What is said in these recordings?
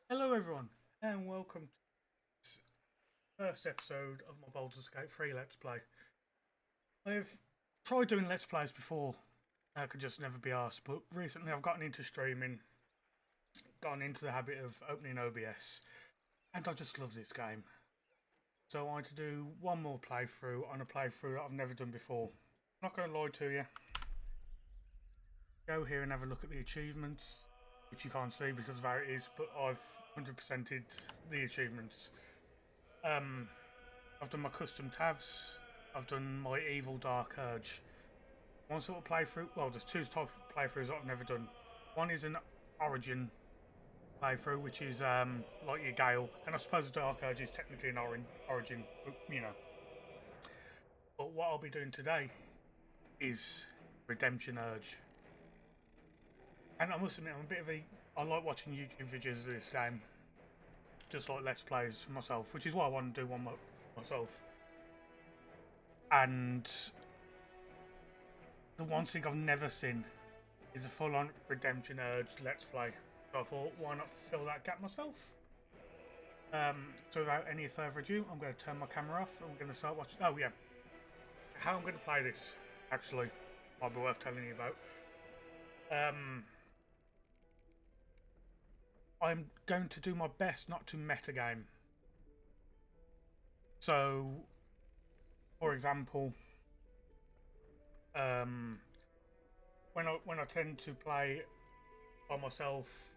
Hello everyone, and welcome to this first episode of my Baldur's Gate 3 Let's Play. I've tried doing Let's Plays before, I could just never be arsed, but recently I've gotten into streaming, gotten into the habit of opening OBS, and I just love this game. So I wanted to do one more playthrough on a playthrough that I've never done before. I'm not going to lie to you. Go here and have a look at the achievements, which you can't see because of how it is, but I've 100%ed the achievements. I've done my custom TAVs, I've done my Evil Dark Urge. One sort of playthrough, well, there's two types of playthroughs that I've never done. One is an Origin playthrough, which is like your Gale, and I suppose the Dark Urge is technically an Origin, but you know. But what I'll be doing today is Redemption Urge. And I must admit, I like watching YouTube videos of this game, just like Let's Plays myself, which is why I want to do one myself. And the one thing I've never seen is a full-on Redemption Urge Let's Play. So I thought, why not fill that gap myself? So without any further ado, I'm going to turn my camera off and we're going to start watching. Oh yeah, how I'm going to play this actually might be worth telling you about. I'm going to do my best not to metagame. So, for example, when I tend to play by myself,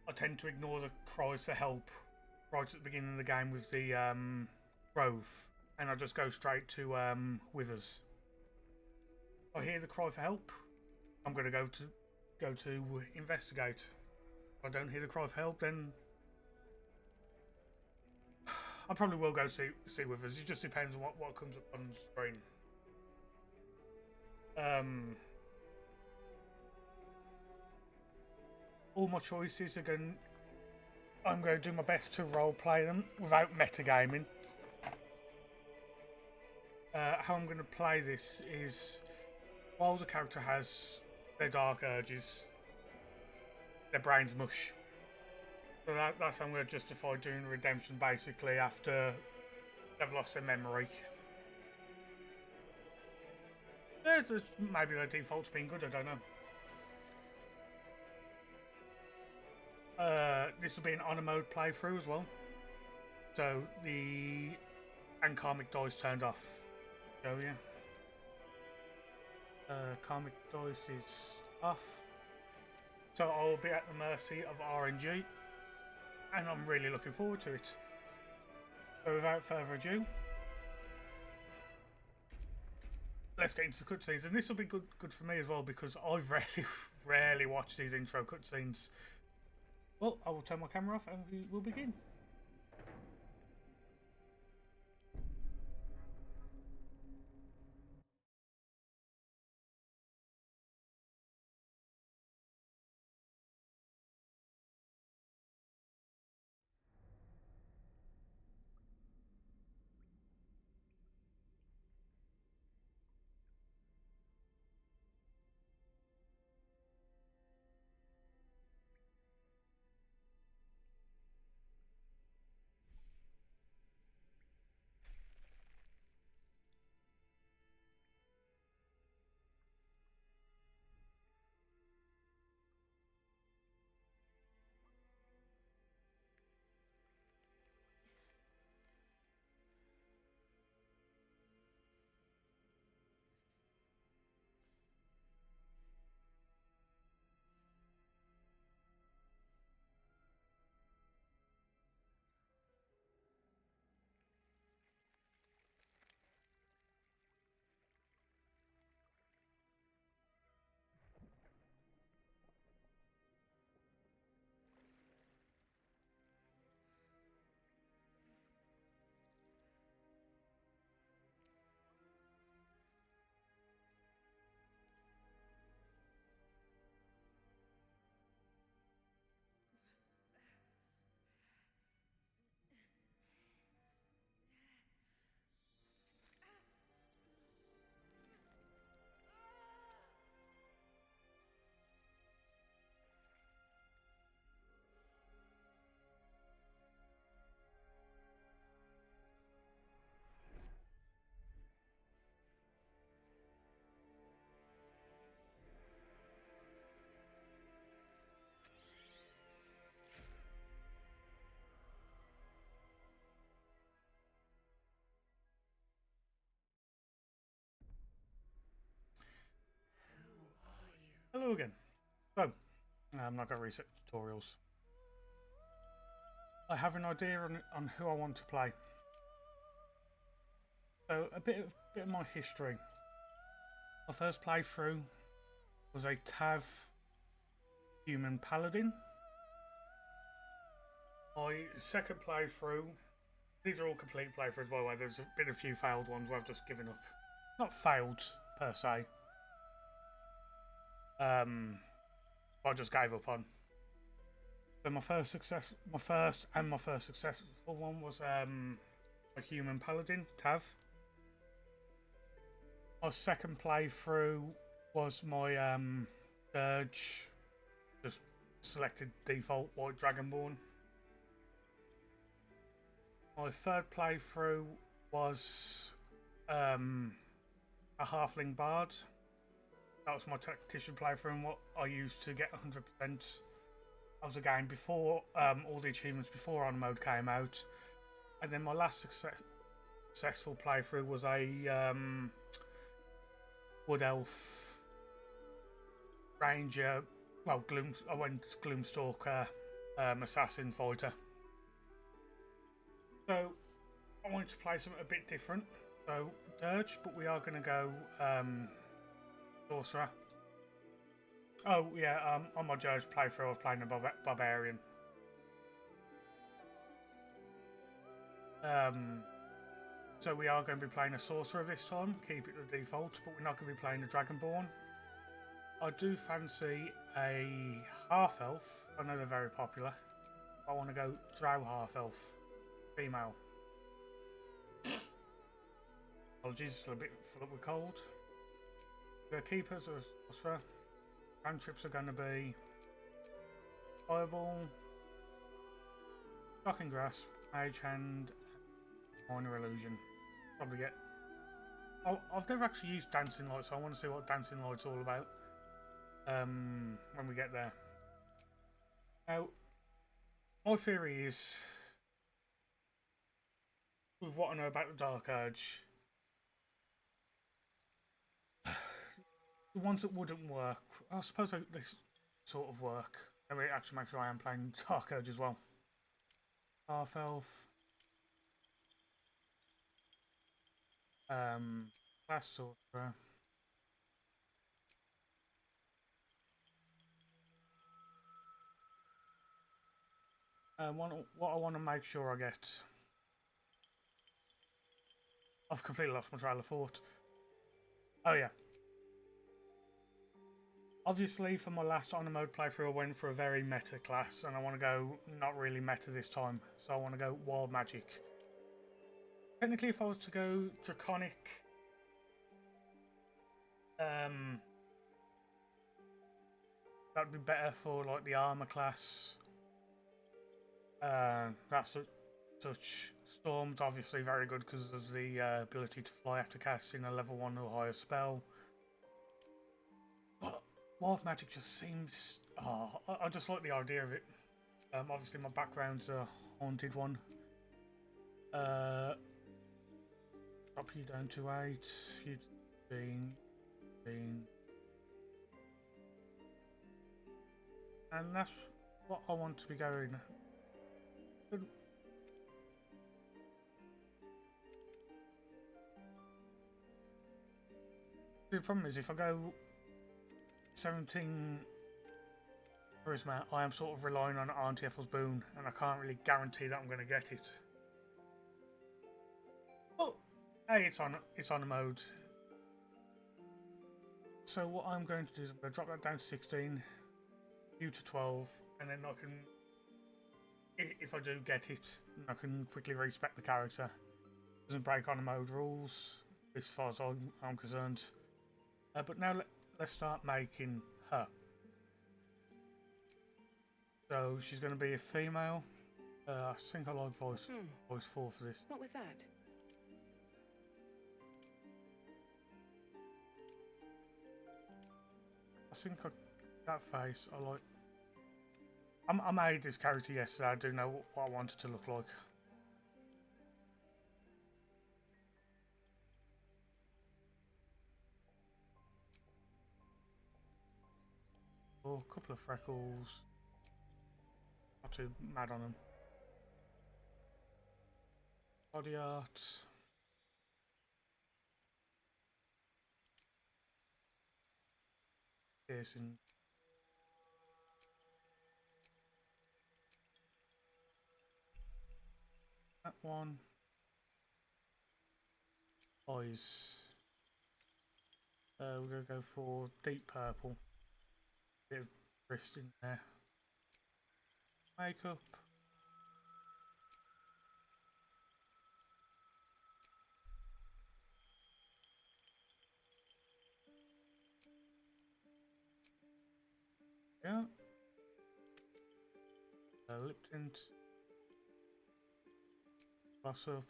I tend to ignore the cries for help right at the beginning of the game with the grove, and I just go straight to withers. I hear the cry for help. I'm going to go to investigate. If I don't hear the cry for help, then I probably will go see withers. It just depends on what comes up on screen. All my choices are going. I'm going to do my best to roleplay them without metagaming. How I'm going to play this is, while the character has their dark urges, their brain's mush. So that's how I'm going to justify doing redemption basically after they've lost their memory. Maybe their default's been good, I don't know. This will be an honor mode playthrough as well. So the karmic dice turned off. So yeah. Karmic dice is off. So I'll be at the mercy of RNG. And I'm really looking forward to it. So without further ado, let's get into the cutscenes. And this will be good for me as well because I've rarely watched these intro cutscenes. Well, I will turn my camera off and we will begin. Hello again. So, I'm not going to reset tutorials. I have an idea on who I want to play. So, a bit of my history. My first playthrough was a thew human paladin. My second playthrough, these are all complete playthroughs by the way, there's been a few failed ones where I've just given up. Not failed per se. I just gave up on. So my first successful one was a human paladin, thew. My second playthrough was my dirge, just selected default white dragonborn. My third playthrough was a halfling bard. That was my tactician playthrough and what I used to get 100% of the game before all the achievements before on mode came out. And then my last successful playthrough was a wood elf ranger. Well, I went Gloomstalker assassin fighter. So I wanted to play something a bit different. So dirge, but we are going to go sorcerer. Oh yeah, on my dirge playthrough I was playing a barbarian. So we are going to be playing a sorcerer this time, keep it the default, but we're not going to be playing a dragonborn. I do fancy a half elf. I know they're very popular. I want to go drow half elf, female. Apologies, still a bit full up with cold. The keepers are sorcerer. Cantrips are going to be fireball, shocking grasp, mage hand, minor illusion. Probably get. I've never actually used dancing light, so I want to see what dancing light's all about. When we get there. Now, my theory is, with what I know about the Dark Urge, the ones that wouldn't work, I suppose they sort of work. I mean, it actually makes sure I am playing Dark Urge as well. Half elf. Class sorcerer. What I want to make sure I get. I've completely lost my trail of thought. Oh yeah. Obviously, for my last honor mode playthrough, I went for a very meta class, and I want to go not really meta this time. So I want to go wild magic. Technically, if I was to go draconic, that'd be better for like the armor class. That's such. Storm's obviously very good because of the ability to fly after casting a level 1 or higher spell. But wild magic just seems. Oh, I just like the idea of it. Obviously, my background's a haunted one. Drop you down to 8. You'd been. And that's what I want to be going. The problem is if I go 17 charisma, I am sort of relying on Auntie Ethel's boon, and I can't really guarantee that I'm going to get it. But hey, it's on a mode. So what I'm going to do is I'm going to drop that down to 16, you to 12, and then I can, if I do get it, I can quickly respec the character. Doesn't break on a mode rules, as far as I'm concerned. But now let's start making her. So she's going to be a female. I think I like voice 4 for this. What was that? I think that face I like. I made this character yesterday. I do know what I want it to look like. a couple of freckles. Not too mad on them. Body art. Piercing. That one. Eyes. We're going to go for deep purple. Bit of wrist in there. Makeup. Yeah. Lip tint. Gloss up.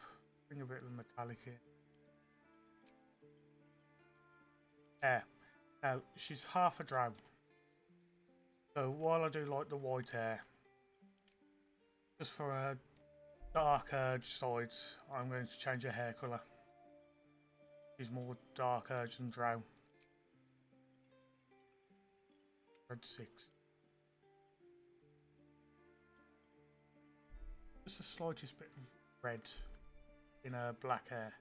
Bring a bit of a metallic in. Hair. Now, she's half a drow. So while I do like the white hair, just for her dark urge sides, I'm going to change her hair colour. She's more dark urge than drow. Red 6. Just the slightest bit of red in her black hair.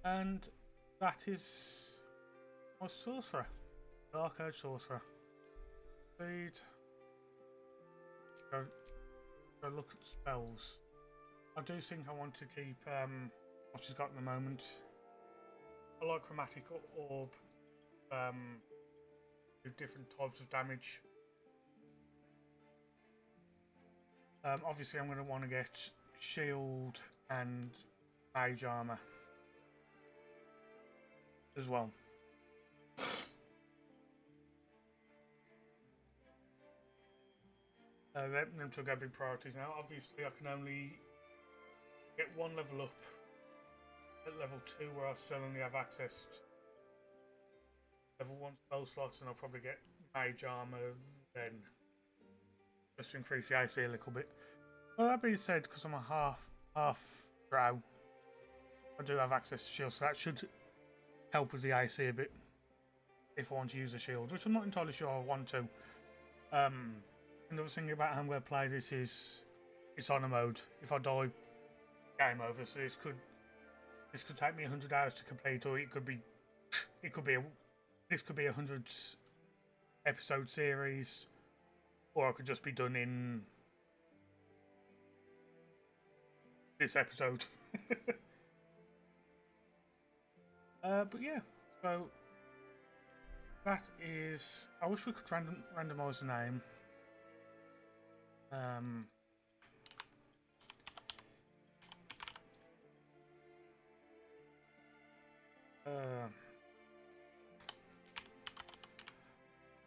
And that is my sorcerer. Dark Urge Sorcerer. Speed. Go look at spells. I do think I want to keep what she's got at the moment. I like Chromatic Orb. Do different types of damage. Obviously I'm going to want to get Shield and Mage Armor as well. Them two are going to be priorities now. Obviously I can only get one level up at level 2 where I still only have access to level 1 spell slots, and I'll probably get Mage Armor then, just to increase the AC a little bit. Well, that being said, because I'm a half drow, I do have access to shield, so that should help with the AC a bit if I want to use a shield, which I'm not entirely sure I want to. Another thing about how I'm going to play this is it's on a mode. If I die, game over. So this could take me 100 hours to complete, or this could be a 100 episode series, or I could just be done in this episode. But yeah, so that is. I wish we could randomize the name.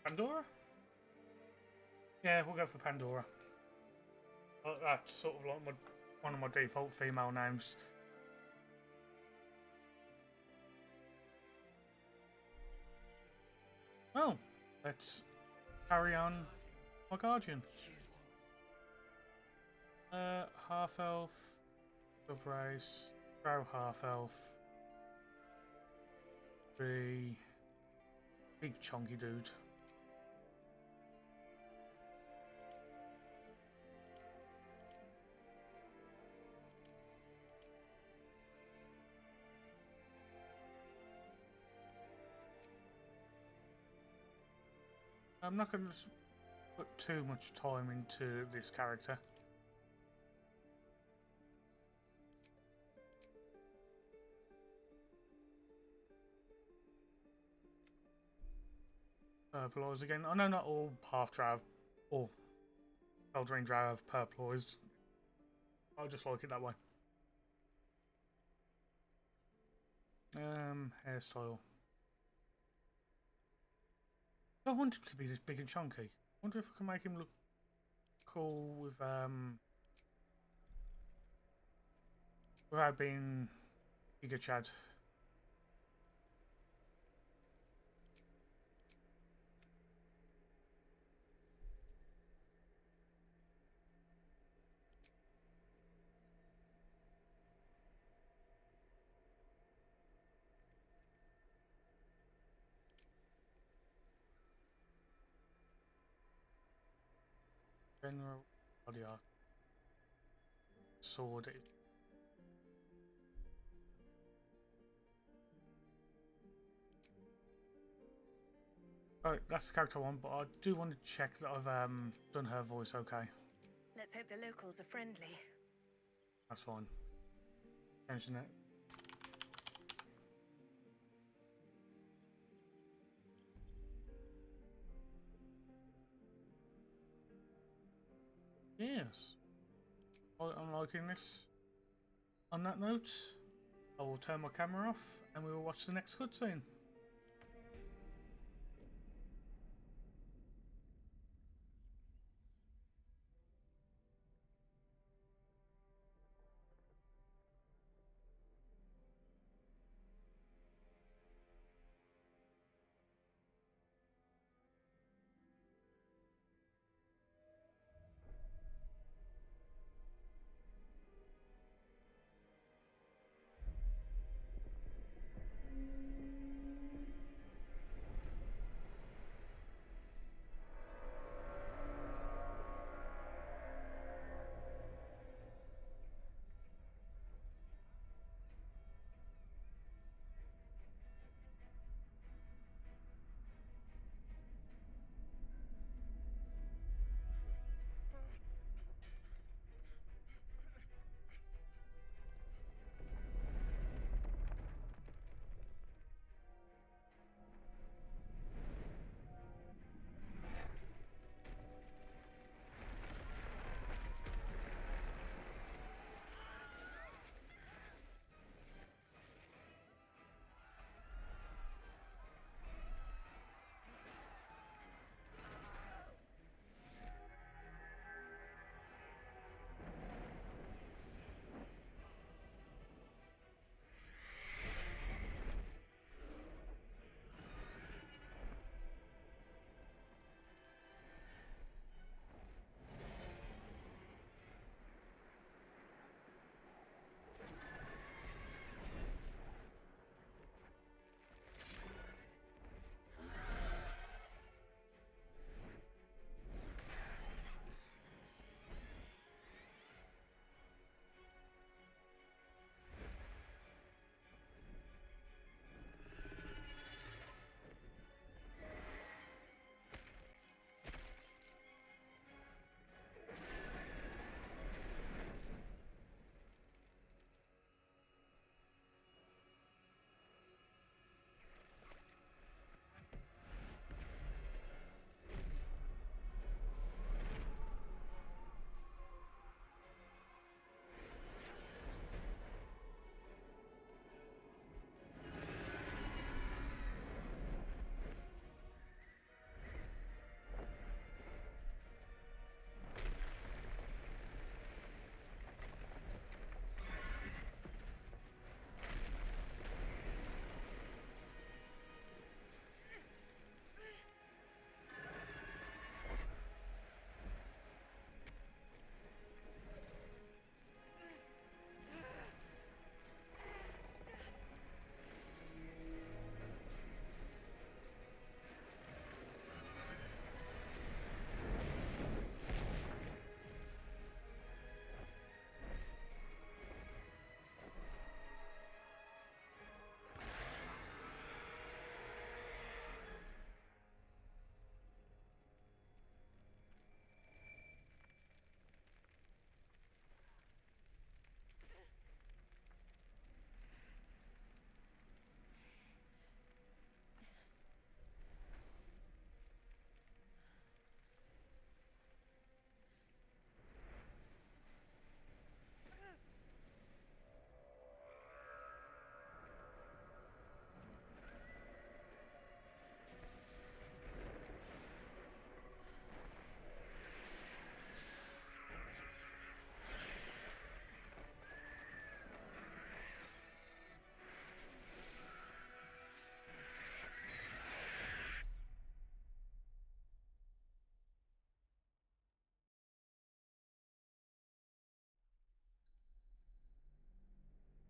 Pandora? Yeah, we'll go for Pandora. That's sort of like one of my default female names. Well, let's carry on my guardian. Half elf, subrace, drow half elf, the big chunky dude. I'm not going to put too much time into this character. Purple eyes again. I know not all half drow or Eldraine drow have purple eyes. I just like it that way. Hairstyle. I want him to be this big and chunky. I wonder if I can make him look cool with without being Giga Chad. General body art. Sword. Oh, that's the character I want, but I do want to check that I've done her voice okay. Let's hope the locals are friendly. That's fine. Changing it. Yes. I'm liking this. On that note, I will turn my camera off and we will watch the next cutscene.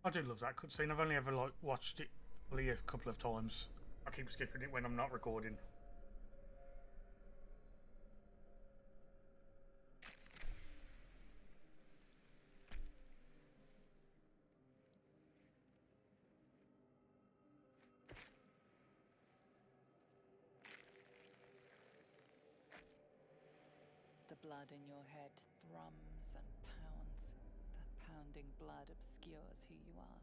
I do love that cutscene. I've only ever like watched it fully a couple of times. I keep skipping it when I'm not recording. blood in your head thrums and pounds. That pounding blood obscures who you are.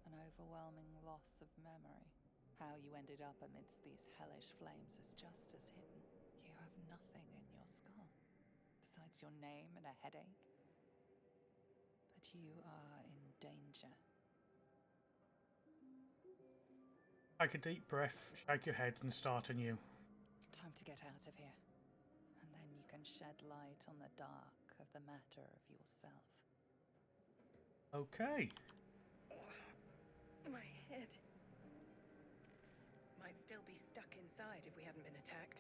An overwhelming loss of memory. How you ended up amidst these hellish flames is just as hidden. You have nothing in your skull, besides your name and a headache. But you are in danger. Take a deep breath, shake your head, and start anew. Time to get out of here. And then you can shed light on the dark of the matter of yourself. Okay. My head. Might still be stuck inside if we hadn't been attacked.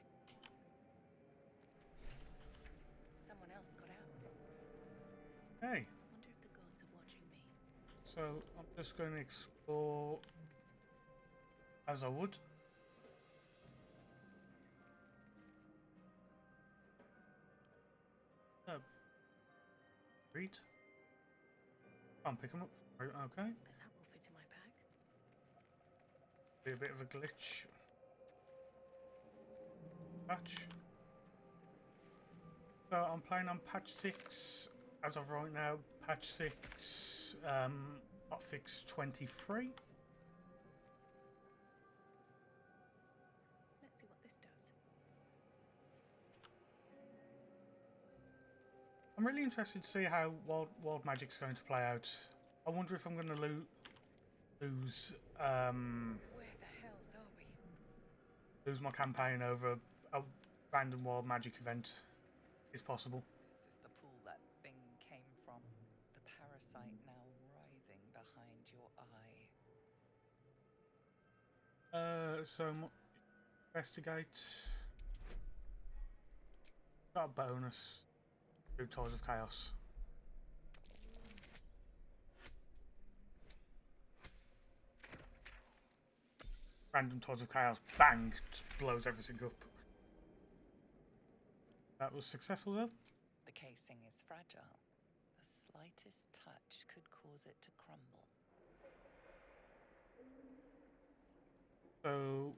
Someone else got out. Hey. Wonder if the gods are watching me. So I'm just going to explore as I would. Read. Can't pick them up. Okay. But that will fit in my bag. Be a bit of a glitch. Patch. So I'm playing on patch 6 as of right now. Patch 6, hotfix 23. Let's see what this does. I'm really interested to see how wild magic's going to play out. I wonder if I'm going to lose Where the hells are we? lose my campaign over a random wild magic event. Is possible. This is the pool that thing came from. The parasite now writhing behind your eye. So investigate. Got a bonus. 2 Tides of Chaos. Random Tides of Chaos, bang, just blows everything up. That was successful though. The casing is fragile. The slightest touch could cause it to crumble. So,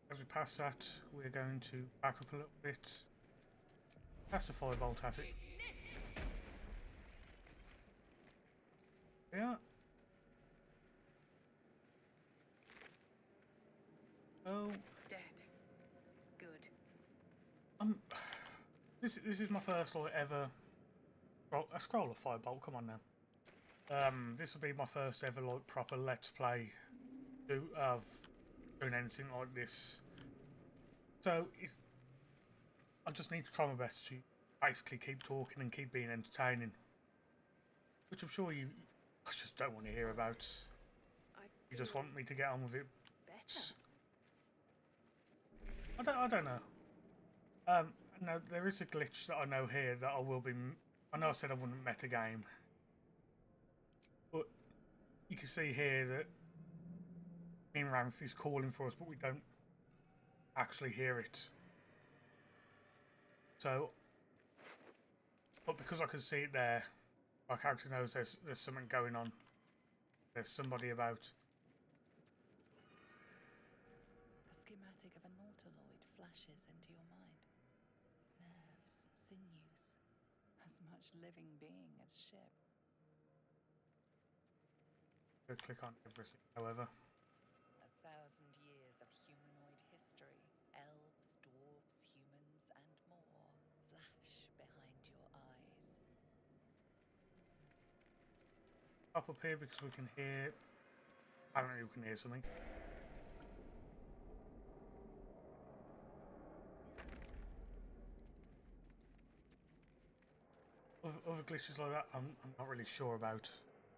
as we pass that, we're going to back up a little bit. Cast a firebolt at it. Yeah. Oh. Dead. Good. This is my first like ever. Well, a scroll of firebolt. Come on now. This will be my first ever like proper let's play of doing anything like this. So I just need to try my best to basically keep talking and keep being entertaining, which I'm sure you just don't want to hear about. You just want me to get on with it. Better. I don't know. No, there is a glitch that I know here that I will be. I know I said I wouldn't meta game, but you can see here that King Ramth is calling for us, but we don't actually hear it. So, but because I can see it there, my character knows there's something going on. There's somebody about. A schematic of a nautiloid flashes into your mind. Nerves, sinews, as much living being as ship. Go click on everything, however. 1,000 years of humanoid history. Elves, dwarves, humans, and more flash behind your eyes. Up here because we can hear. Apparently, we can hear something. Other glitches like that, I'm not really sure about.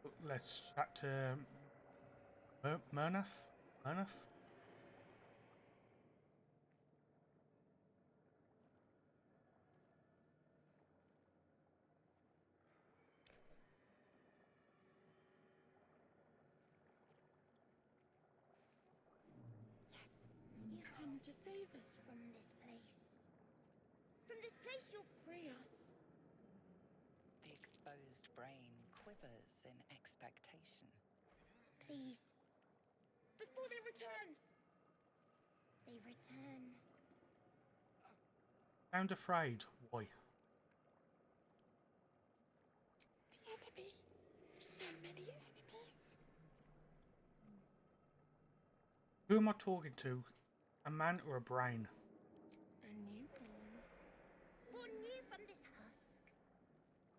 But let's chat to Murnath. You've come to save us from this place. From this place you'll free us. The exposed brain quivers in expectation. Please. Before they return. They return. Sound afraid. Why? The enemy. So many enemies. Who am I talking to? A man or a brain? A newborn. Born new from this husk.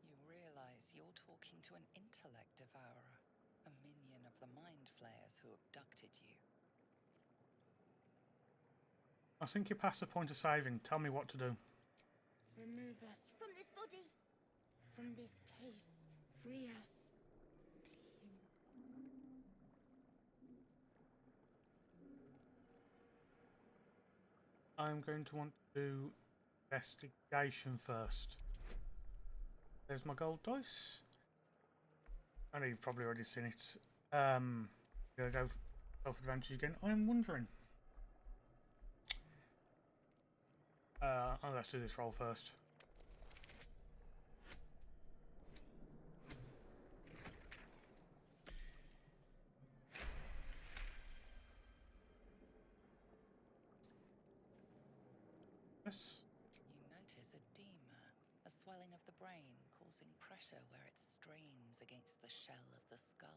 You realize you're talking to an intellect devourer, a minion of the mind flayers who abducted you. I think you're past the point of saving. Tell me what to do. Remove us from this body. From this case. Free us. Please. I'm going to want to do investigation first. There's my gold dice. I know you've probably already seen it. Gonna go self-advantage again. I'm wondering. Let's do this roll first. Yes. You notice edema, a swelling of the brain causing pressure where it strains against the shell of the skull.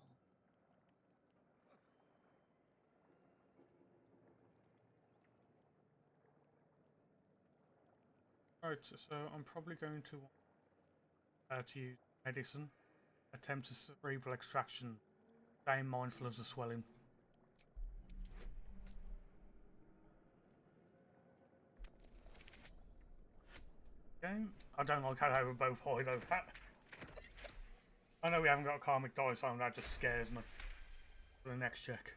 Right, so I'm probably going to use medicine. Attempt a cerebral extraction. Stay mindful of the swelling. Okay. I don't like how they were both high though. I know we haven't got a karmic dice on, that just scares me for the next check.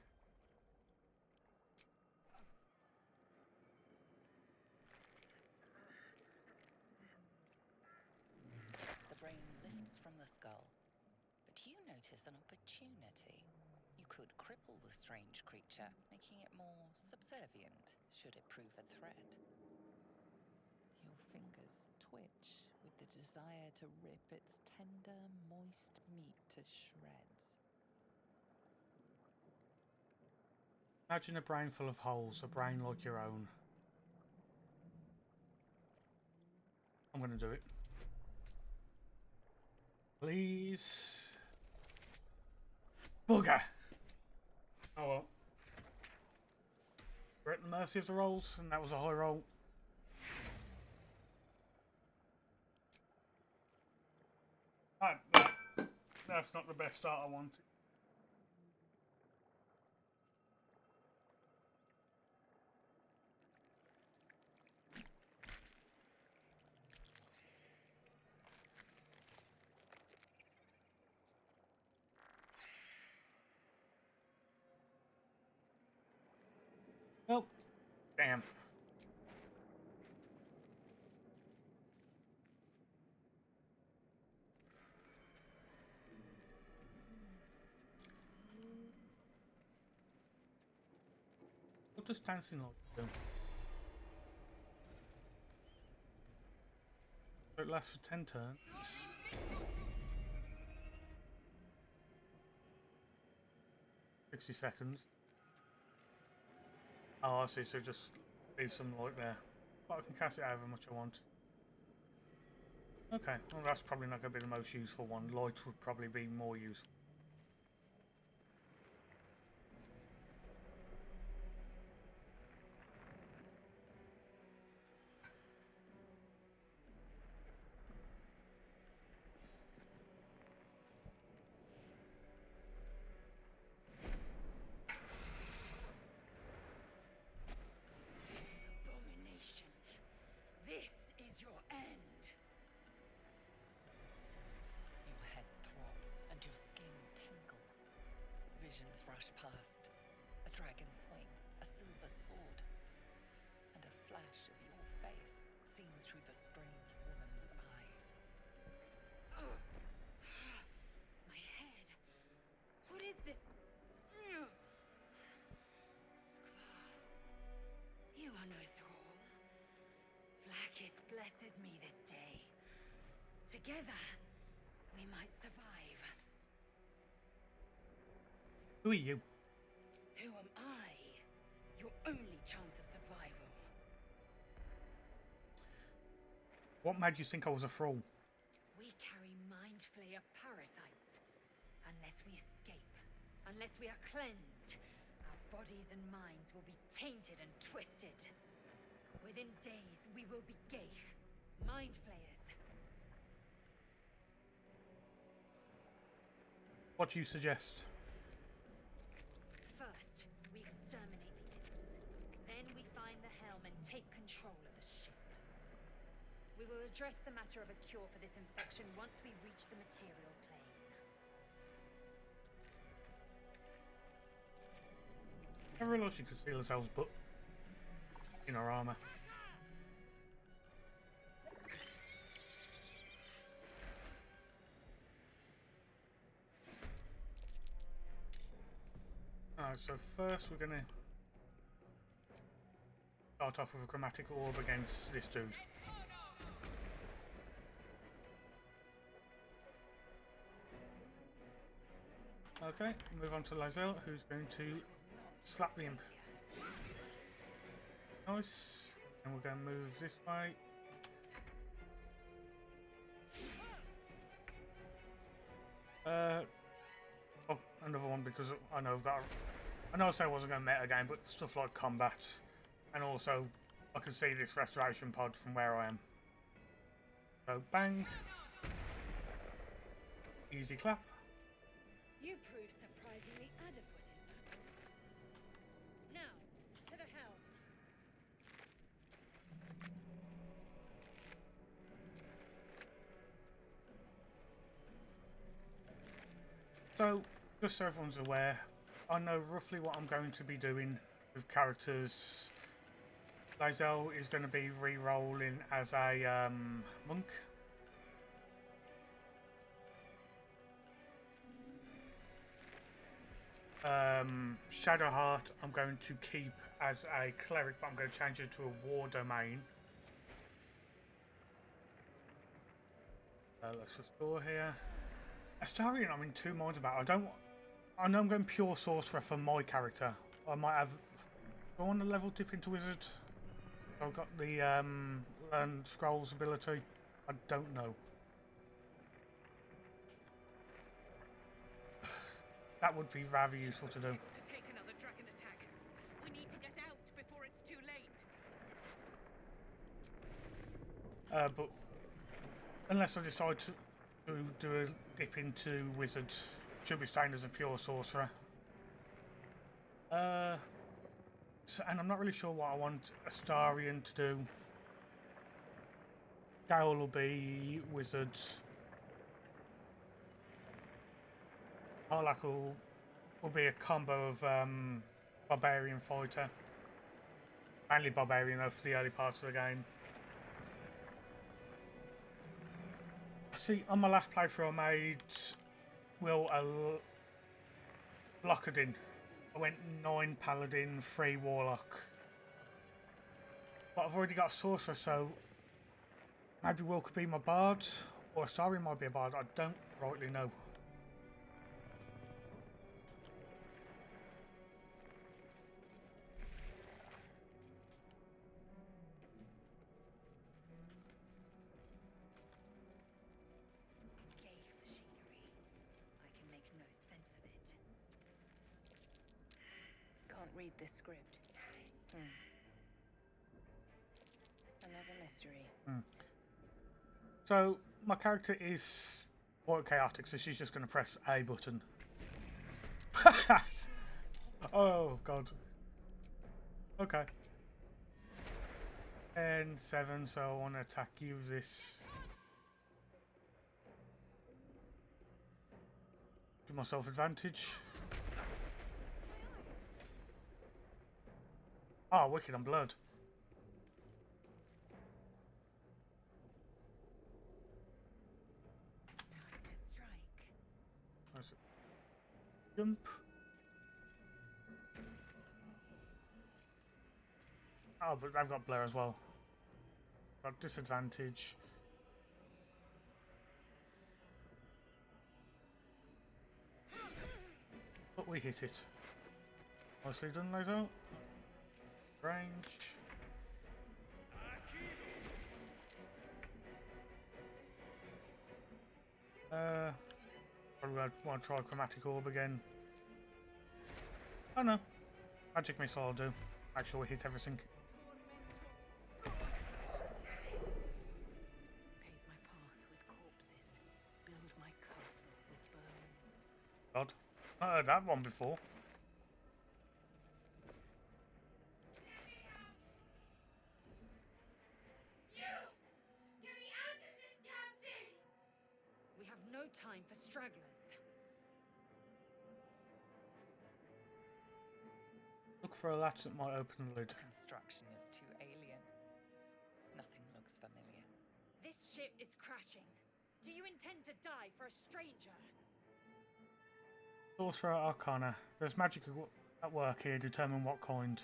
The brain lifts from the skull, but you notice an opportunity. You could cripple the strange creature, making it more subservient should it prove a threat. Your fingers twitch with the desire to rip its tender, moist meat to shreds. Imagine a brain full of holes, a brain like your own. I'm gonna do it. Please. Bugger! Oh well. We're at the mercy of the rolls, and that was a high roll. That's not the best start I wanted. Oh, damn. What does dancing like do? So it lasts for 10 turns. 60 seconds. Oh, I see. So just leave some light there. But I can cast it however much I want. Okay, well that's probably not going to be the most useful one. Light would probably be more useful. Abomination. This is your end. Your head throbs and your skin tingles. Visions rush past. A dragon's wing, a silver sword, and a flash of your face seen through the strange woman's eyes. Oh. My head. What is this? Skvar. You are no thrall. Vlaakith blesses me this day. Together, we might survive. Who are you? Who am I? Your only chance of survival. What made you think I was a thrall? We carry mind flayer parasites. Unless we escape, unless we are cleansed, our bodies and minds will be tainted and twisted. Within days, we will be Geich, mind flayers. What do you suggest? First, we exterminate the imps. Then we find the helm and take control of the ship. We will address the matter of a cure for this infection once we reach the material plane. I realised you could steal ourselves, but in our armour. Alright, so first we're going to start off with a chromatic orb against this dude. Okay, move on to Lizelle, who's going to slap the imp. Nice. And we're going to move this way. Oh, another one because I know I've got. I know I said I wasn't going to meta game, but stuff like combat, and also I can see this restoration pod from where I am. So bang, easy clap. You proved surprisingly adequate in battle. Now, to the helm. So, just so everyone's aware, I know roughly what I'm going to be doing with characters. Lizelle is going to be re-rolling as a monk. Shadowheart I'm going to keep as a cleric, but I'm going to change it to a war domain. Let's restore here. Astarion I'm in two minds about. I know I'm going pure sorcerer for my character. I might have... Do I want to level dip into wizard? I've got the learn scrolls ability. I don't know. That would be rather useful to do. To take another dragon attack. We need to get out before it's too late. But unless I decide to do a dip into wizards, should be staying as a pure sorcerer. So, and I'm not really sure what I want Astarion to do. Gale will be wizards. Harlach will be a combo of barbarian fighter. Mainly barbarian though for the early parts of the game. See, on my last playthrough I made Will a Lockerdin. I went 9 paladin, 3 warlock. But I've already got a sorcerer, so maybe Will could be my bard, or Astarion might be a bard. I don't rightly know. Geich machinery. I can make no sense of it. Can't read this script. Another mystery. So my character is quite chaotic, so she's just going to press A button. Oh god. Okay. And 7, so I want to attack you with this. Give myself advantage. Oh, wicked, I'm blood. Time to strike. That's it. Jump. Oh, but they've got blur as well. Got disadvantage. But we hit it. Nicely done, Lazo. Range. Probably want to try chromatic orb again. Oh no, magic missile will do. Make sure we hit everything. Pave my path with corpses. Build my castle with bones. God, I heard that one before. We have no time for stragglers. Look for a latch that might open the lid. Construction is too alien. Nothing looks familiar. This ship is crashing. Do you intend to die for a stranger? Sorcerer Arcana. There's magic at work here. Determine what kind.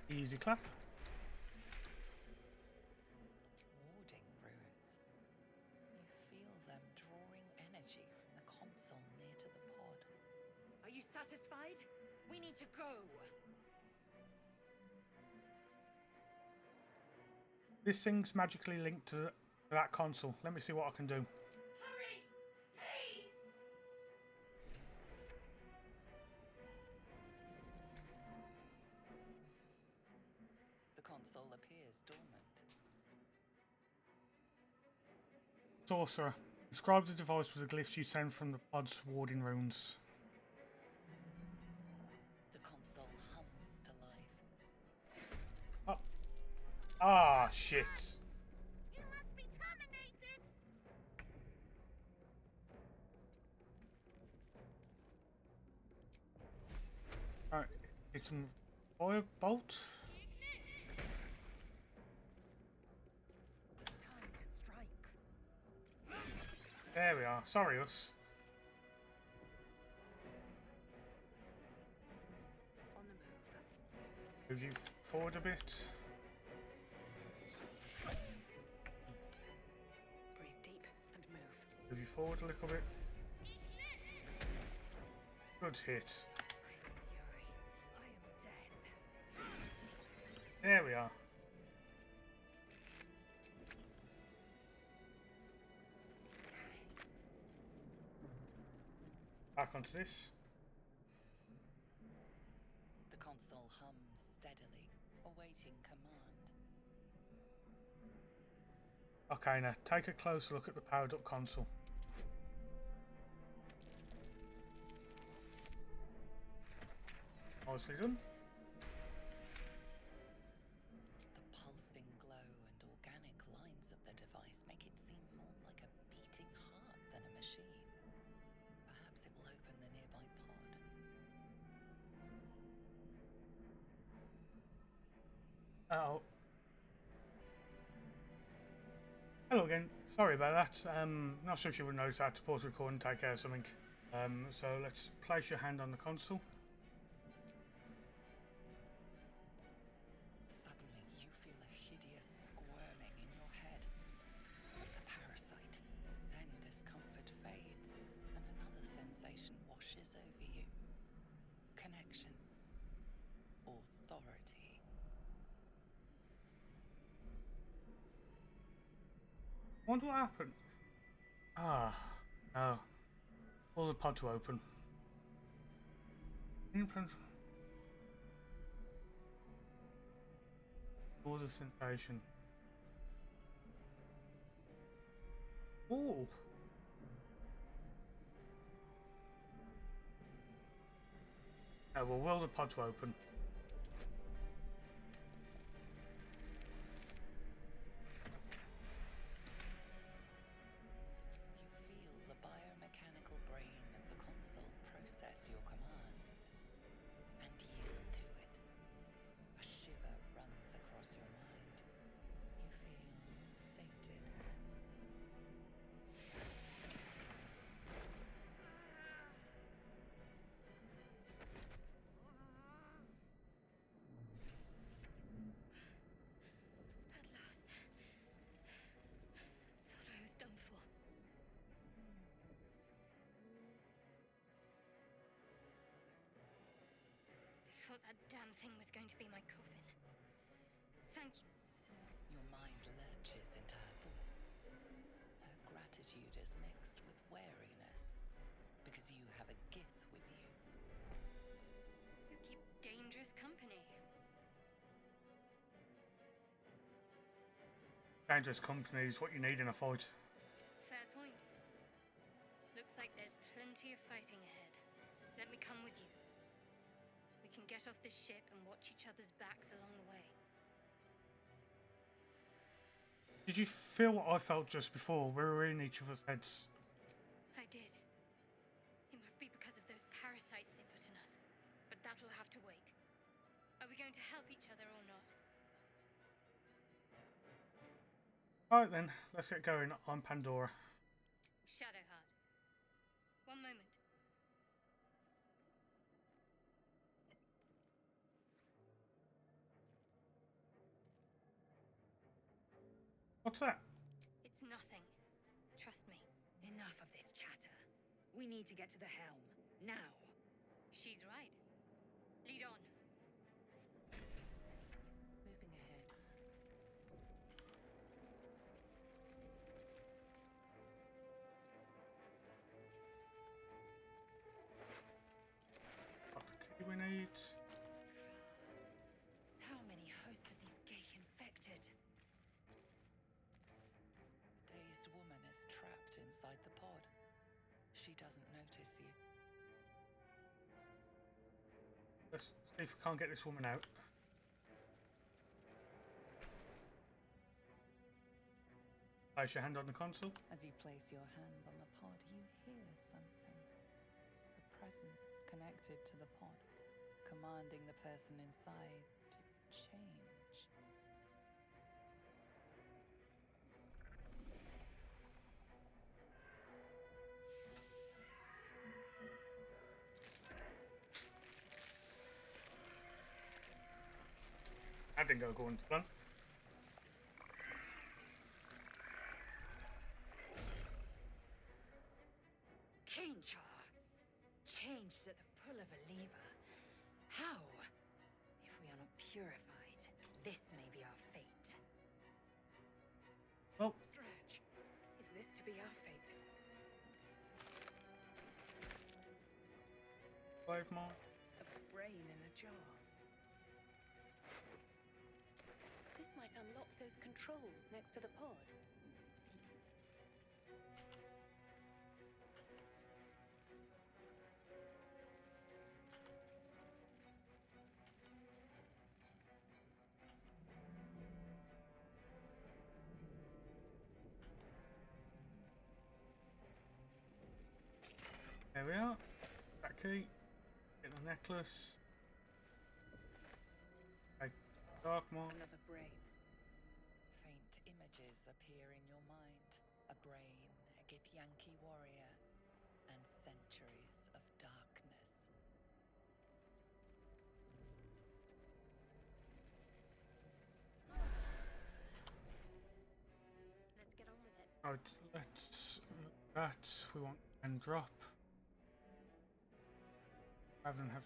Easy clap. Warding runes. You feel them drawing energy from the console near to the pod. Are you satisfied? We need to go. This thing's magically linked to that console. Let me see what I can do. The console appears dormant. Sorcerer. Describe the device with the glyphs you send from the pod's warding runes. The console hums to life. Ah, shit. You must be terminated! Alright, it's some fire bolt. Time to strike. There we are. Sorry, us. On the move. Move you forward a bit. Breathe deep and move. Move you forward a little bit. Good hit. I am fury. I am death. There we are. Back onto this. The console hums steadily, awaiting command. Okay, now take a closer look at the powered up console. Nicely done. The pulsing glow and organic lines of the device make it seem more like a beating heart than a machine. Perhaps it will open the nearby pod. Oh. Hello again. Sorry about that. Not sure if you would notice that. Pause record and take care of something. So let's place your hand on the console. Suddenly, you feel a hideous squirming in your head. A parasite. Then discomfort fades, and another sensation washes over you. Connection. Authority. Wonder what happened. Ah, no. Pull the pod to open. Imprint. All the sensation. Ooh. We'll will the pod to open. You feel the biomechanical brain of the console process your command and yield to it. A shiver runs across your mind. You feel sated. At last. Thought I was done for. Thought that damn thing was going to be my coffin. Thank you. Your mind gratitude is mixed with wariness, because you have a gift with you. You keep dangerous company. Dangerous company is what you need in a fight. Fair point. Looks like there's plenty of fighting ahead. Let me come with you. We can get off this ship and watch each other's backs along the way. Did you feel what I felt just before? We were in each other's heads. I did. It must be because of those parasites they put in us. But that'll have to wait. Are we going to help each other or not? Alright then, let's get going. I'm Pandora. Shadowheart. One moment. What's that? It's nothing. Trust me. Enough of this chatter. We need to get to the helm. Now. She's right. Lead on. Moving ahead. Got the key we need. How many hosts of these gay infected? Dazed woman is trapped inside the pod. She doesn't notice you. Let's see if we can't get this woman out. Place your hand on the console. As you place your hand on the pod, you hear something. A presence connected to the pod, commanding the person inside to change. That didn't go according to plan. Change her. Changed at the pull of a lever. How? If we are not purified, this may be our fate. Well, Dredge, is this to be our fate? 5 more. A brain in a jar. This might unlock those controls next to the pod. There we are. That key. Get the necklace. Okay. Dark mark. Another brain. Faint images appear in your mind. A brain, a Githyanki warrior, and centuries of darkness. Let's get on with it. Right, let's that we want and drop. Rather than have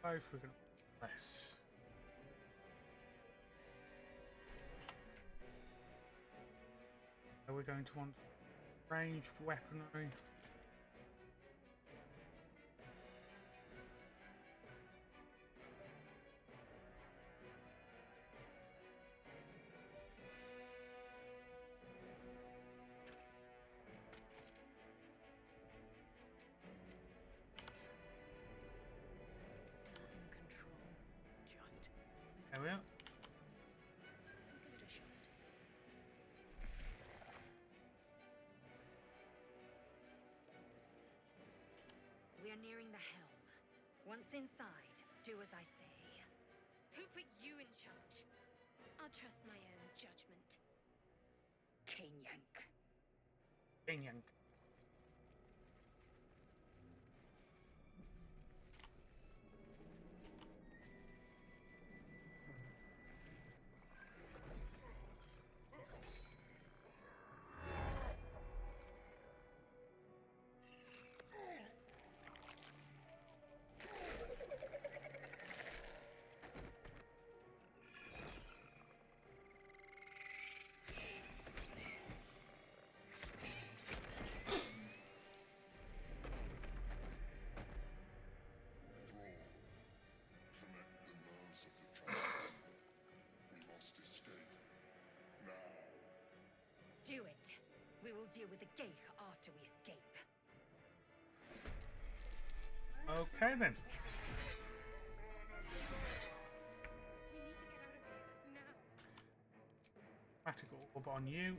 5, we're gonna less. So we're going to want ranged weaponry. Still in control. Just move. There we are. We'll give it a shot. We are nearing the helm. Once inside, do as I say. Who put you in charge? I'll trust my own judgment. Kanyank. Yank. We'll deal with the Geich after we escape. Okay then. We need to get out of here now. Magical orb on you.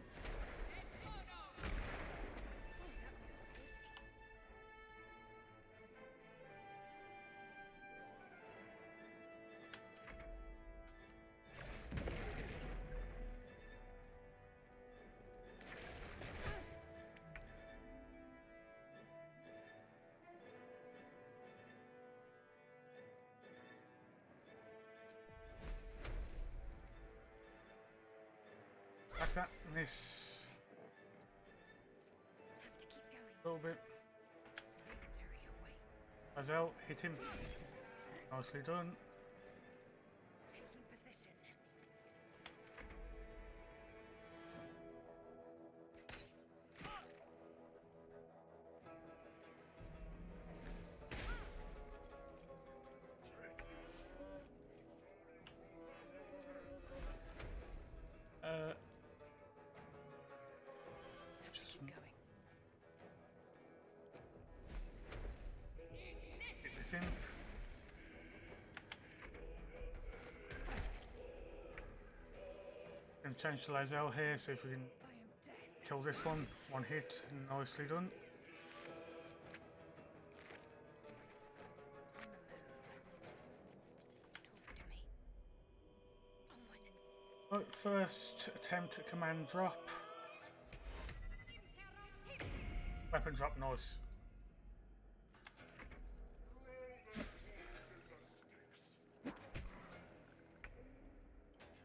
Like that, this Have to keep going. little bit. Victory awaits. Azel, hit him. Nicely done. Taking position. Have to Just keep going. hit this imp. Gonna change to Lazel here, see if we can I am death. kill this one. One hit, nicely done. On the move. Talk to me. Onward. Right, first attempt at command drop. Weapon drop, nice.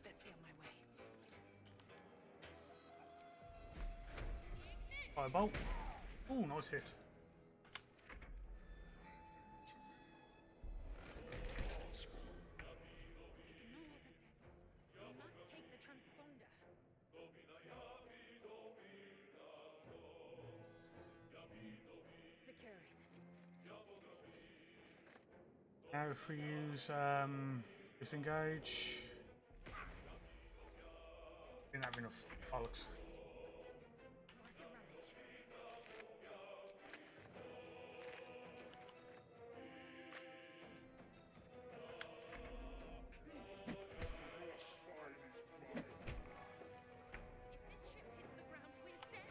Let's be on my way. Fireball. Oh, nice hit. Ignore the devil. We must take the transponder. Securing. Now if we use disengage. Didn't have enough bollocks. Worth a rummage. If this ship hits the ground, we're dead.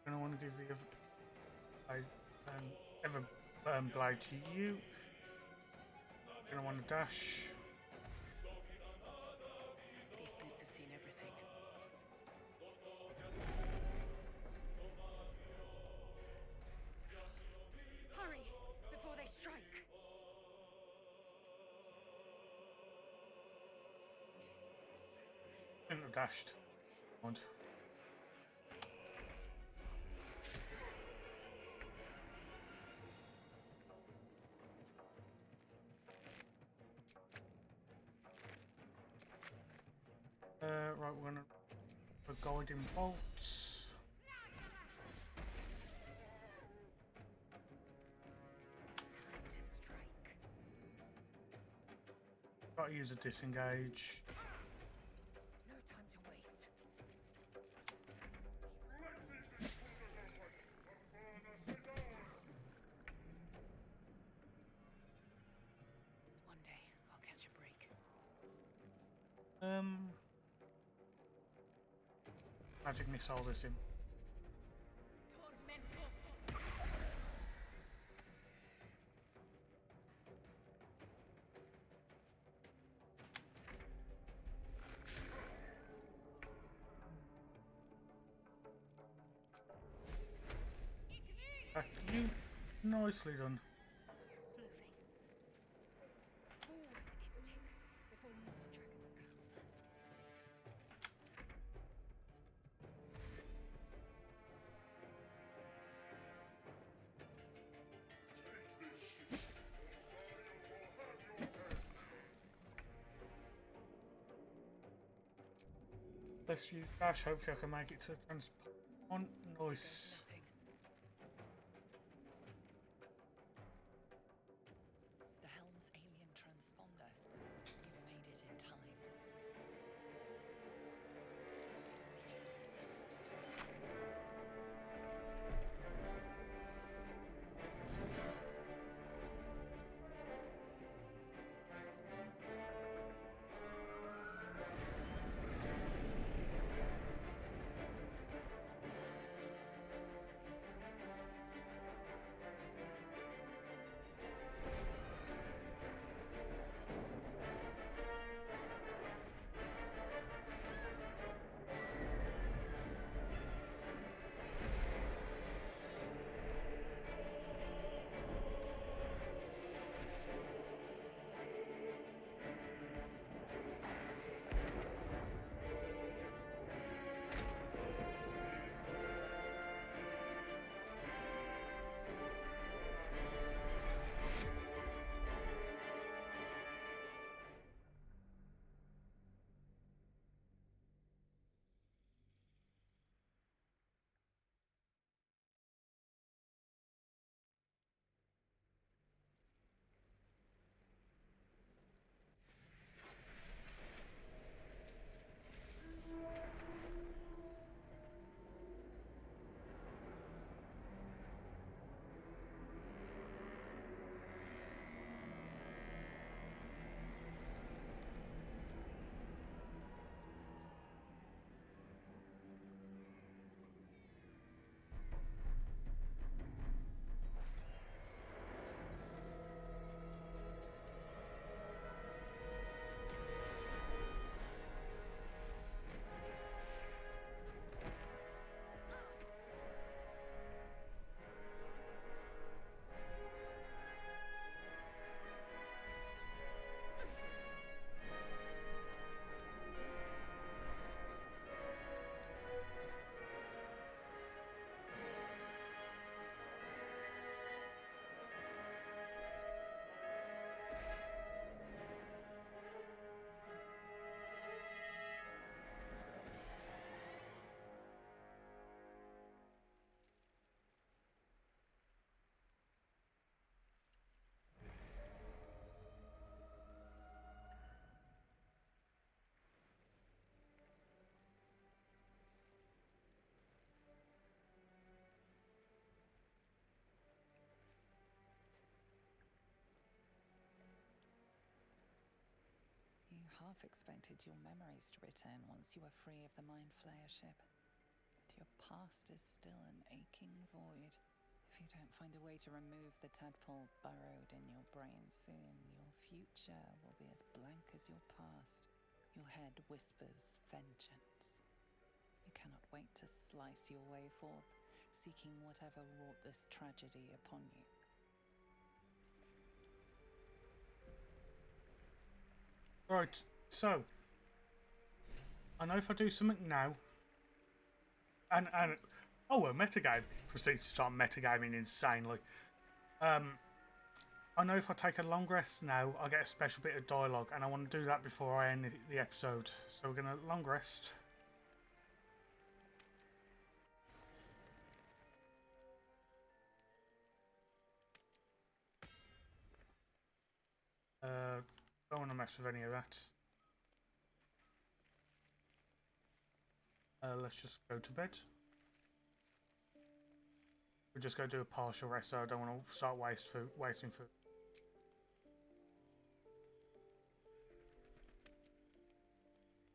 Gonna want to give the ever blade to you. Gonna want to dash. These boots have seen everything. Hurry, before they strike. Shouldn't have dashed. Want. Right, we're gonna put guiding bolts. Time to strike. Gotta use a disengage. No time to waste. One day, I'll catch a break. Magic missile this in. Back to you. Nicely done. Moving. Forward, Istik, before more dragons come. Let's use dash. Hopefully I can make it to transpond. Nice. Nothing. The helm's alien transponder. You made it in time. half expected your memories to return once you were free of the Mind Flayer ship. But your past is still an aching void. If you don't find a way to remove the tadpole burrowed in your brain soon, your future will be as blank as your past. Your head whispers vengeance. You cannot wait to slice your way forth, seeking whatever wrought this tragedy upon you. Right, so I know if I do something now, and oh, a metagame proceeds to start metagaming insanely. I know if I take a long rest now, I get a special bit of dialogue, and I want to do that before I end the episode. So we're gonna long rest. Don't want to mess with any of that. Let's just go to bed. We're just going to do a partial rest, so I don't want to start wasting food.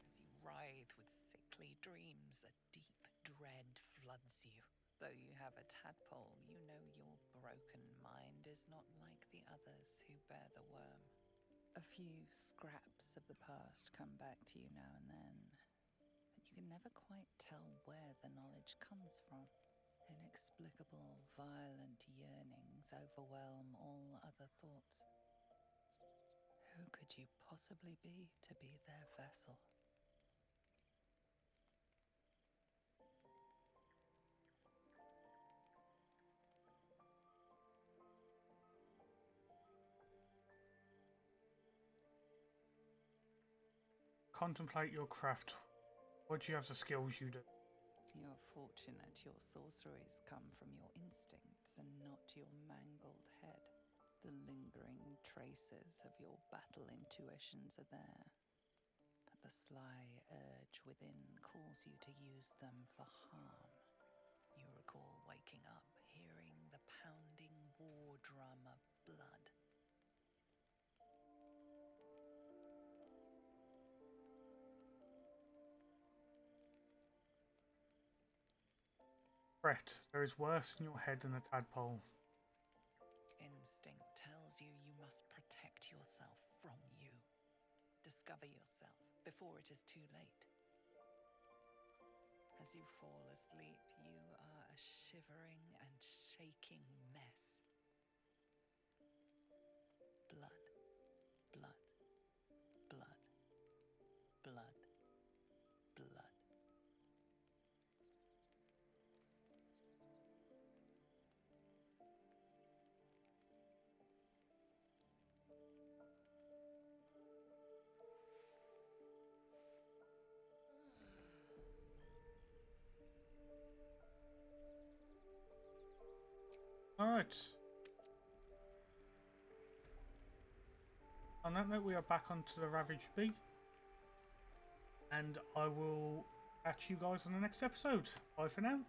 As you writhe with sickly dreams, a deep dread floods you. Though you have a tadpole, you know your broken mind is not like the others who bear the worm. A few scraps of the past come back to you now and then, but you can never quite tell where the knowledge comes from. Inexplicable, violent yearnings overwhelm all other thoughts. Who could you possibly be to be their vessel? Contemplate your craft. What do you have the skills you do? You're fortunate your sorceries come from your instincts and not your mangled head. The lingering traces of your battle intuitions are there, but the sly urge within calls you to use them for harm. You recall waking up, hearing the pounding war drum of blood. Brett, there is worse in your head than a tadpole. Instinct tells you you must protect yourself from you. Discover yourself before it is too late. As you fall asleep, you are a shivering and shaking mess. Blood, blood, blood, blood, blood. Alright. On that note, we are back onto the Ravaged Bee. And I will catch you guys on the next episode. Bye for now.